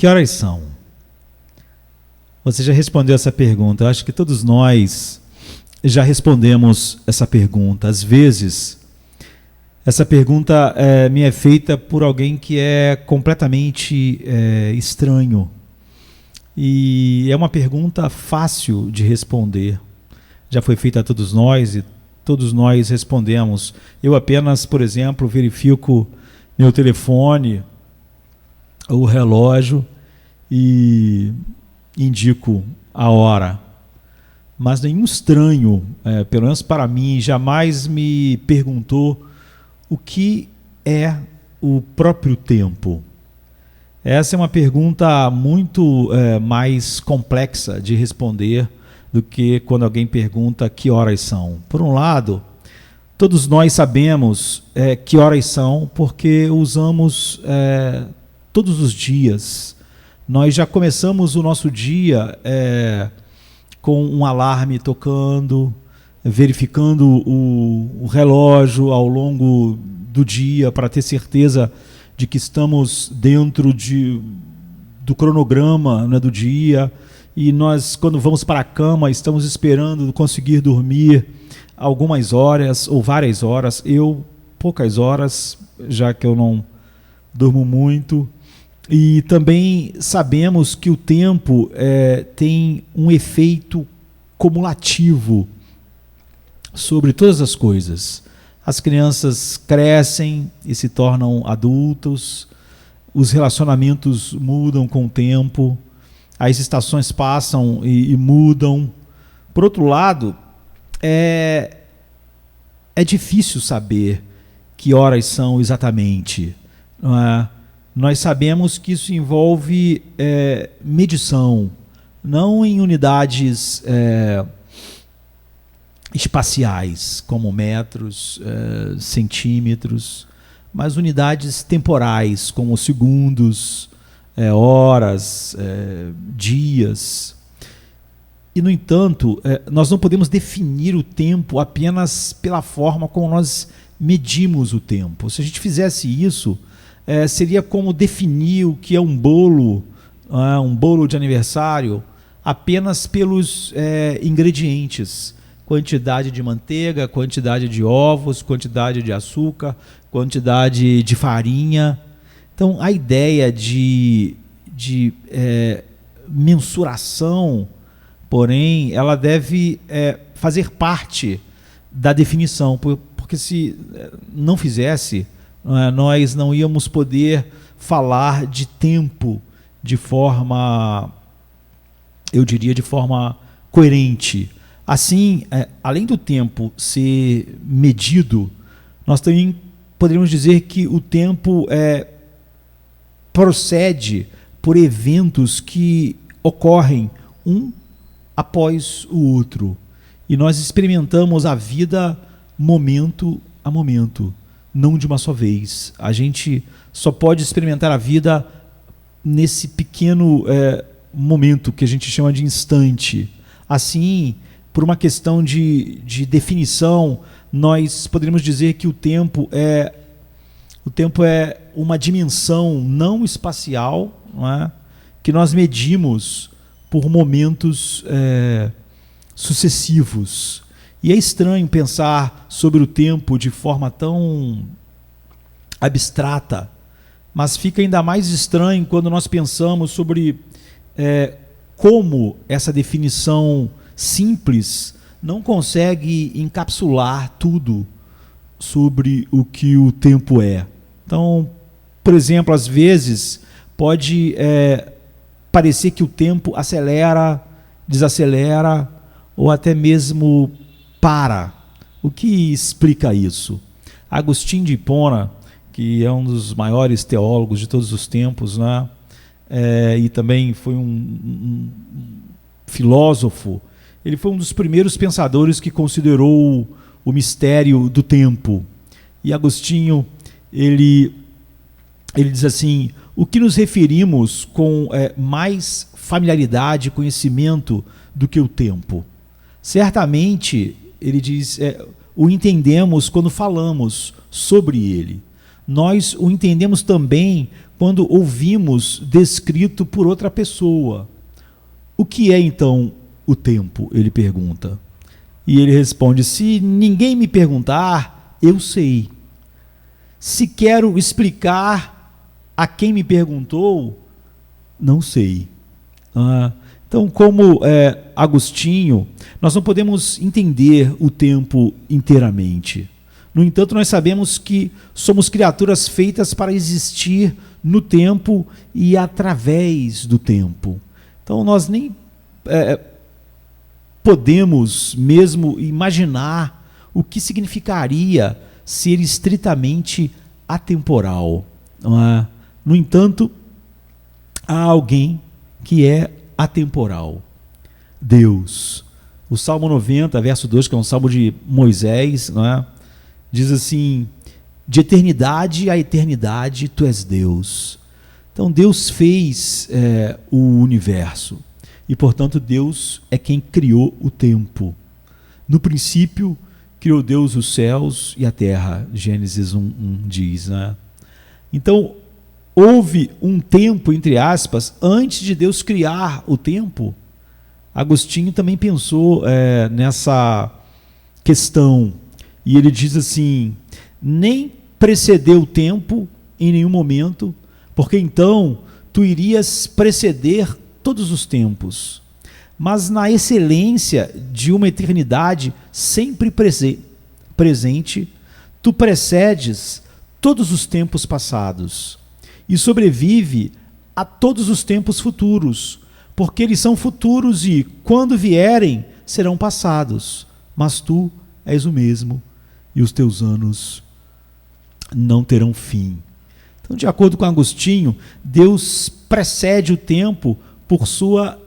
Que horas são? Você já respondeu essa pergunta. Eu acho que todos nós já respondemos essa pergunta. Às vezes, essa pergunta me é feita por alguém que é completamente estranho. E é uma pergunta fácil de responder. Já foi feita a todos nós e todos nós respondemos. Eu apenas, por exemplo, verifico meu telefone, o relógio e indico a hora. Mas nenhum estranho, pelo menos para mim, jamais me perguntou o que é o próprio tempo. Essa é uma pergunta muito mais complexa de responder do que quando alguém pergunta que horas são. Por um lado, todos nós sabemos que horas são porque usamos todos os dias. Nós já começamos o nosso dia com um alarme tocando, verificando o relógio ao longo do dia para ter certeza de que estamos dentro do cronograma, né, do dia. E nós, quando vamos para a cama, estamos esperando conseguir dormir algumas horas ou várias horas. Eu, poucas horas, já que eu não durmo muito. E também sabemos que o tempo tem um efeito cumulativo sobre todas as coisas. As crianças crescem e se tornam adultos, os relacionamentos mudam com o tempo, as estações passam e mudam. Por outro lado, é difícil saber que horas são exatamente, não é? Nós sabemos que isso envolve medição, não em unidades espaciais, como metros, centímetros, mas unidades temporais, como segundos, horas, dias. E, no entanto, nós não podemos definir o tempo apenas pela forma como nós medimos o tempo. Se a gente fizesse isso, seria como definir o que é um bolo de aniversário, apenas pelos ingredientes. Quantidade de manteiga, quantidade de ovos, quantidade de açúcar, quantidade de farinha. Então, a ideia de mensuração, porém, ela deve fazer parte da definição, porque se não fizesse, nós não íamos poder falar de tempo de forma, eu diria, de forma coerente. Assim, além do tempo ser medido, nós também poderíamos dizer que o tempo procede por eventos que ocorrem um após o outro. E nós experimentamos a vida momento a momento, não de uma só vez. A gente só pode experimentar a vida nesse pequeno momento que a gente chama de instante. Assim, por uma questão de definição, nós poderíamos dizer que o tempo é uma dimensão não espacial, não é? Que nós medimos por momentos sucessivos. E é estranho pensar sobre o tempo de forma tão abstrata, mas fica ainda mais estranho quando nós pensamos sobre como essa definição simples não consegue encapsular tudo sobre o que o tempo é. Então, por exemplo, às vezes pode parecer que o tempo acelera, desacelera ou até mesmo para. O que explica isso? Agostinho de Hipona, que é um dos maiores teólogos de todos os tempos, né? E também foi um filósofo. Ele foi um dos primeiros pensadores que considerou o mistério do tempo. E Agostinho, ele diz assim: o que nos referimos com mais familiaridade e conhecimento do que o tempo? Certamente, ele diz, o entendemos quando falamos sobre ele. nós o entendemos também quando ouvimos descrito por outra pessoa. O que é então o tempo? Ele pergunta. E ele responde: se ninguém me perguntar, eu sei. Se quero explicar a quem me perguntou, não sei. Então, como Agostinho, nós não podemos entender o tempo inteiramente. No entanto, nós sabemos que somos criaturas feitas para existir no tempo e através do tempo. Então, nós nem podemos mesmo imaginar o que significaria ser estritamente atemporal. No entanto, há alguém que é atemporal: Deus. O Salmo 90, verso 2, que é um salmo de Moisés, diz assim: de eternidade a eternidade tu és Deus. Então Deus fez o universo e, portanto, Deus é quem criou o tempo. No princípio criou Deus os céus e a terra, Gênesis 1 diz. Então houve um tempo, entre aspas, antes de Deus criar o tempo. Agostinho também pensou nessa questão, e ele diz assim: nem precedeu o tempo em nenhum momento, porque então tu irias preceder todos os tempos, mas na excelência de uma eternidade sempre presente, tu precedes todos os tempos passados e sobrevive a todos os tempos futuros, porque eles são futuros e, quando vierem, serão passados, mas tu és o mesmo e os teus anos não terão fim. Então, de acordo com Agostinho, Deus precede o tempo por sua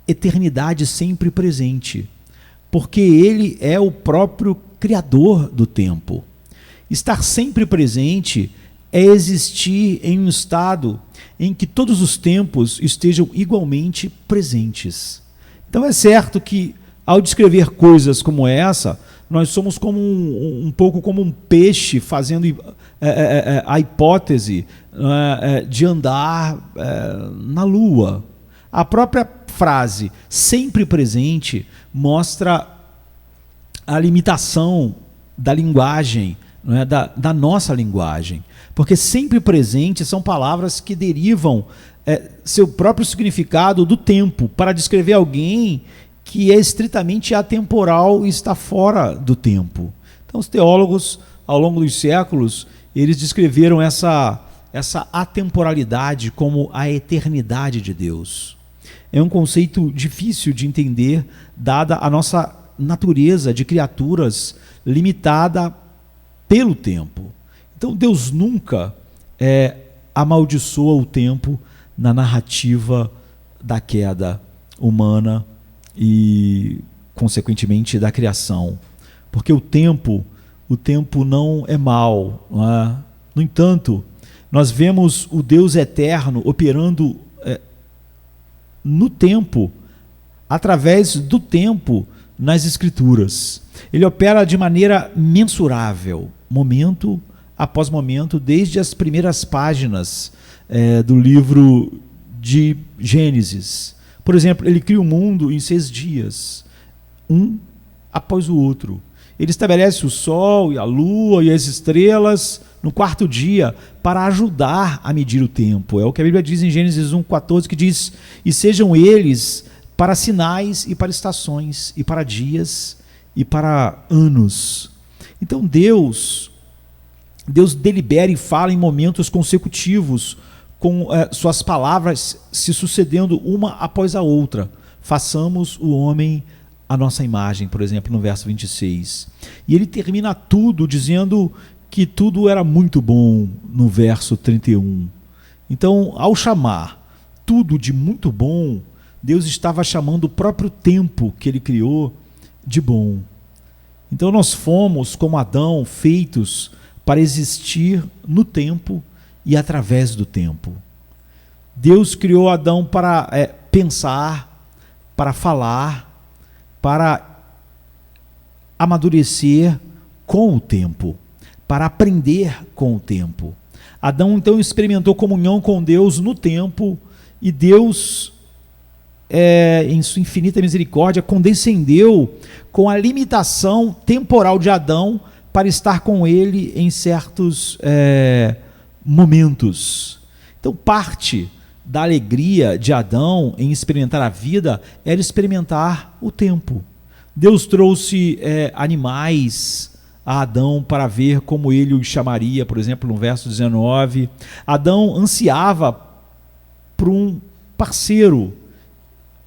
eternidade sempre presente, porque ele é o próprio criador do tempo. Estar sempre presente é existir em um estado em que todos os tempos estejam igualmente presentes. Então é certo que, ao descrever coisas como essa, nós somos como um pouco como um peixe fazendo a hipótese de andar na Lua. A própria frase sempre presente mostra a limitação da linguagem, da nossa linguagem, porque sempre presente são palavras que derivam seu próprio significado do tempo, para descrever alguém que é estritamente atemporal e está fora do tempo. Então, os teólogos, ao longo dos séculos, eles descreveram essa atemporalidade como a eternidade de Deus. É um conceito difícil de entender, dada a nossa natureza de criaturas limitada pelo tempo. Então, Deus nunca amaldiçoa o tempo na narrativa da queda humana e, consequentemente, da criação. Porque o tempo não é mau. Não é? No entanto, nós vemos o Deus eterno operando no tempo, através do tempo, nas Escrituras. Ele opera de maneira mensurável, momento após momento, desde as primeiras páginas do livro de Gênesis. Por exemplo, ele cria o mundo em 6 dias, um após o outro. Ele estabelece o sol e a lua e as estrelas no 4º dia para ajudar a medir o tempo. É o que a Bíblia diz em Gênesis 1:14, que diz: e sejam eles para sinais e para estações, e para dias e para anos. Então Deus delibera e fala em momentos consecutivos, com suas palavras se sucedendo uma após a outra. Façamos o homem à nossa imagem, por exemplo, no verso 26. E ele termina tudo dizendo que tudo era muito bom, no verso 31. Então, ao chamar tudo de muito bom, Deus estava chamando o próprio tempo que ele criou de bom. Então nós fomos, como Adão, feitos para existir no tempo e através do tempo. Deus criou Adão para pensar, para falar, para amadurecer com o tempo, para aprender com o tempo. Adão então experimentou comunhão com Deus no tempo, e Deus, em sua infinita misericórdia, condescendeu com a limitação temporal de Adão para estar com ele em certos momentos. Então, parte da alegria de Adão em experimentar a vida era experimentar o tempo. Deus trouxe animais a Adão para ver como ele os chamaria, por exemplo, no verso 19. Adão ansiava por um parceiro,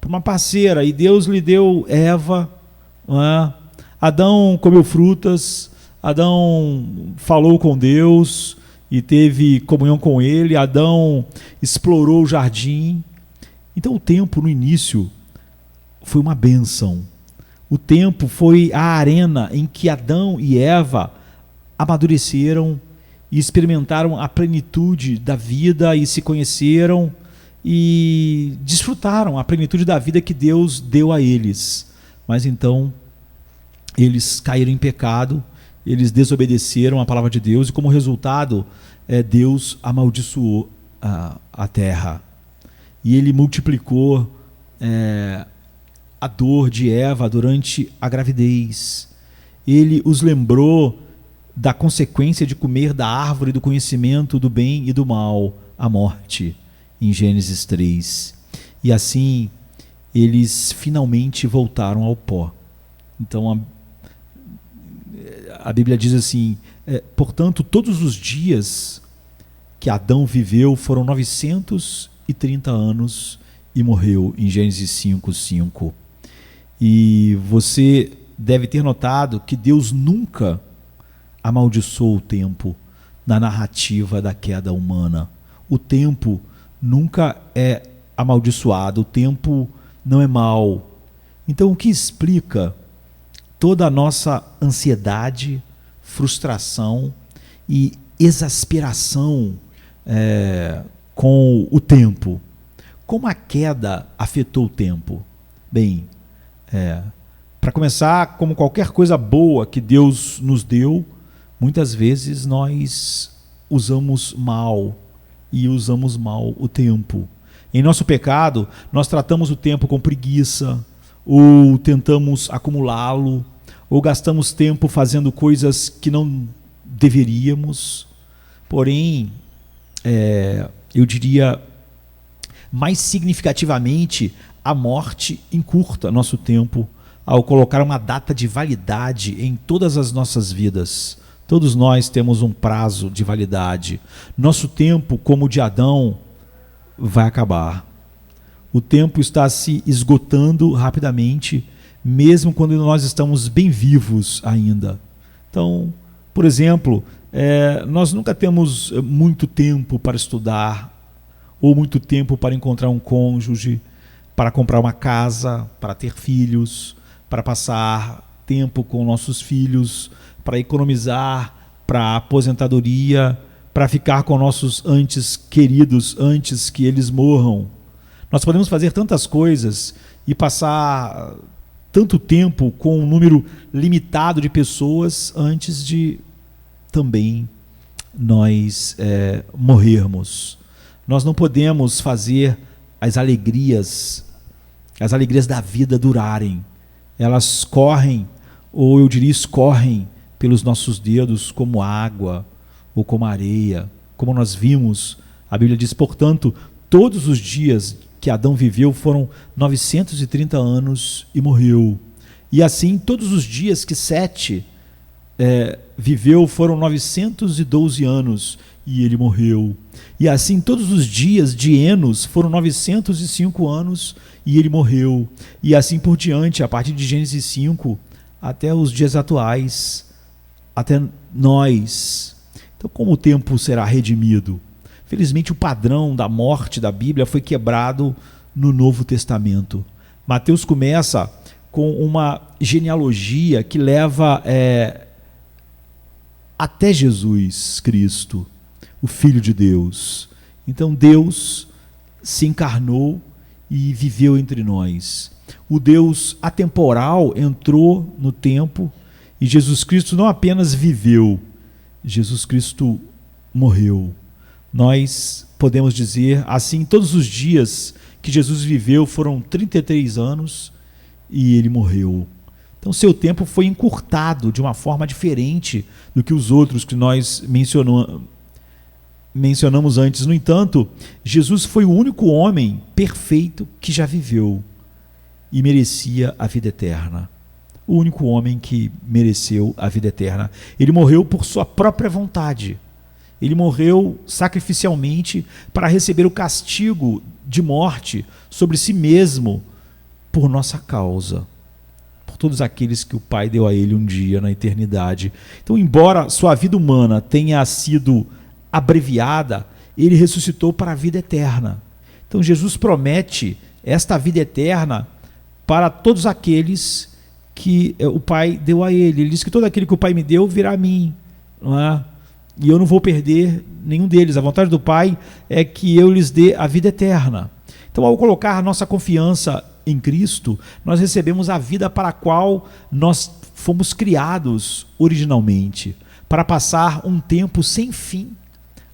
por uma parceira, e Deus lhe deu Eva. Adão comeu frutas, Adão falou com Deus e teve comunhão com ele, Adão explorou o jardim. Então o tempo no início foi uma bênção. O tempo foi a arena em que Adão e Eva amadureceram e experimentaram a plenitude da vida e se conheceram e desfrutaram a plenitude da vida que Deus deu a eles. Mas então eles caíram em pecado, eles desobedeceram a palavra de Deus e, como resultado, Deus amaldiçoou a terra. E ele multiplicou a dor de Eva durante a gravidez. Ele os lembrou da consequência de comer da árvore do conhecimento do bem e do mal, a morte, em Gênesis 3. E assim, eles finalmente voltaram ao pó. Então, a Bíblia diz assim, portanto, todos os dias que Adão viveu foram 930 anos e morreu, em Gênesis 5:5. E você deve ter notado que Deus nunca amaldiçoou o tempo na narrativa da queda humana. O tempo nunca é amaldiçoado, o tempo não é mau. Então, o que explica toda a nossa ansiedade, frustração e exasperação com o tempo? Como a queda afetou o tempo? Bem, para começar, como qualquer coisa boa que Deus nos deu, muitas vezes nós usamos mal o tempo. Em nosso pecado, nós tratamos o tempo com preguiça, ou tentamos acumulá-lo, ou gastamos tempo fazendo coisas que não deveríamos. Porém, eu diria, mais significativamente, a morte encurta nosso tempo ao colocar uma data de validade em todas as nossas vidas. Todos nós temos um prazo de validade. Nosso tempo, como o de Adão, vai acabar. O tempo está se esgotando rapidamente, mesmo quando nós estamos bem vivos ainda. Então, por exemplo, nós nunca temos muito tempo para estudar, ou muito tempo para encontrar um cônjuge, para comprar uma casa, para ter filhos, para passar tempo com nossos filhos, para economizar para a aposentadoria, para ficar com nossos entes queridos antes que eles morram. Nós podemos fazer tantas coisas e passar tanto tempo com um número limitado de pessoas antes de também nós morrermos. Nós não podemos fazer as alegrias da vida durarem. Elas correm, ou eu diria escorrem, pelos nossos dedos como água ou como areia. Como nós vimos, a Bíblia diz, portanto, todos os dias que Adão viveu foram 930 anos e morreu. E assim, todos os dias que Sete viveu foram 912 anos e ele morreu. E assim, todos os dias de Enos foram 905 anos e ele morreu. E assim por diante, a partir de Gênesis 5 até os dias atuais, até nós. Então, como o tempo será redimido? Felizmente, o padrão da morte da Bíblia foi quebrado no Novo Testamento. Mateus começa com uma genealogia que leva até Jesus Cristo, o Filho de Deus. Então, Deus se encarnou e viveu entre nós. O Deus atemporal entrou no tempo e Jesus Cristo não apenas viveu, Jesus Cristo morreu. Nós podemos dizer assim, todos os dias que Jesus viveu foram 33 anos e ele morreu. Então seu tempo foi encurtado de uma forma diferente do que os outros que nós mencionamos antes. No entanto, Jesus foi o único homem perfeito que já viveu e merecia a vida eterna. O único homem que mereceu a vida eterna. Ele morreu por sua própria vontade. Ele morreu sacrificialmente para receber o castigo de morte sobre si mesmo por nossa causa, por todos aqueles que o Pai deu a ele um dia na eternidade. Então, embora sua vida humana tenha sido abreviada, ele ressuscitou para a vida eterna. Então, Jesus promete esta vida eterna para todos aqueles que o Pai deu a ele. Ele diz que todo aquele que o Pai me deu virá a mim, não é? E eu não vou perder nenhum deles. A vontade do Pai é que eu lhes dê a vida eterna. Então, ao colocar nossa confiança em Cristo, nós recebemos a vida para a qual nós fomos criados originalmente, para passar um tempo sem fim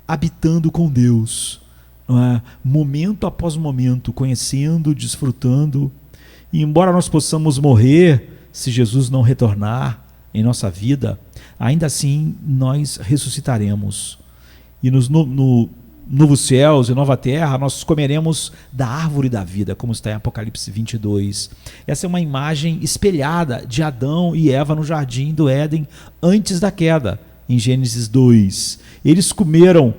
habitando com Deus, não é? Momento após momento, conhecendo, desfrutando. E embora nós possamos morrer se Jesus não retornar em nossa vida, ainda assim nós ressuscitaremos. E nos novos céus e nova terra, nós comeremos da árvore da vida, como está em Apocalipse 22. Essa é uma imagem espelhada de Adão e Eva no jardim do Éden antes da queda, em Gênesis 2. Eles comeram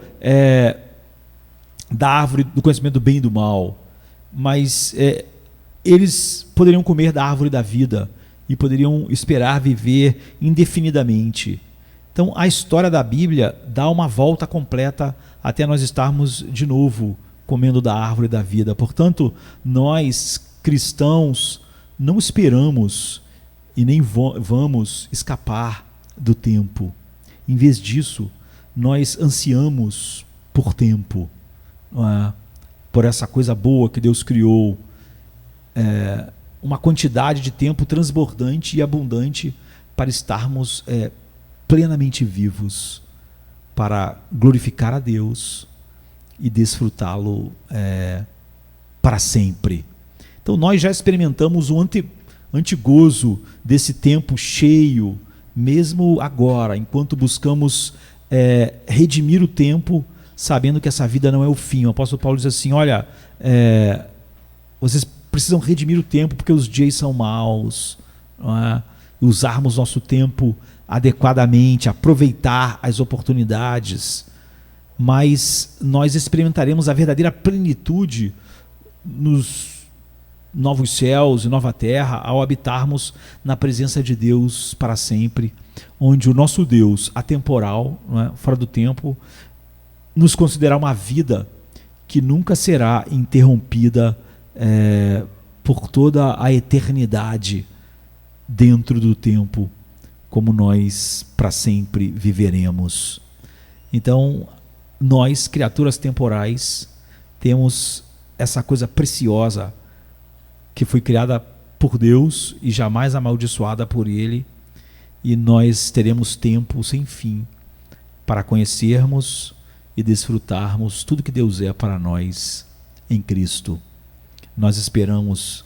da árvore do conhecimento do bem e do mal, mas eles poderiam comer da árvore da vida e poderiam esperar viver indefinidamente. Então, a história da Bíblia dá uma volta completa até nós estarmos de novo comendo da árvore da vida. Portanto, nós, cristãos, não esperamos e nem vamos escapar do tempo. Em vez disso, nós ansiamos por tempo, não é? Por essa coisa boa que Deus criou, uma quantidade de tempo transbordante e abundante para estarmos plenamente vivos, para glorificar a Deus e desfrutá-lo para sempre. Então nós já experimentamos o antigozo desse tempo cheio, mesmo agora, enquanto buscamos redimir o tempo, sabendo que essa vida não é o fim. O apóstolo Paulo diz assim, olha, vocês precisam redimir o tempo porque os dias são maus, não é? Usarmos nosso tempo adequadamente, aproveitar as oportunidades, mas nós experimentaremos a verdadeira plenitude nos novos céus e nova terra ao habitarmos na presença de Deus para sempre, onde o nosso Deus atemporal, não é? Fora do tempo, nos considerar uma vida que nunca será interrompida por toda a eternidade dentro do tempo, como nós para sempre viveremos. Então, nós, criaturas temporais, temos essa coisa preciosa que foi criada por Deus e jamais amaldiçoada por Ele, e nós teremos tempo sem fim para conhecermos e desfrutarmos tudo que Deus é para nós em Cristo. Nós esperamos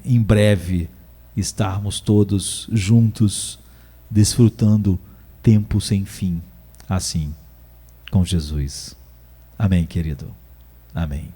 em breve estarmos todos juntos, desfrutando tempo sem fim, assim, com Jesus. Amém, querido? Amém.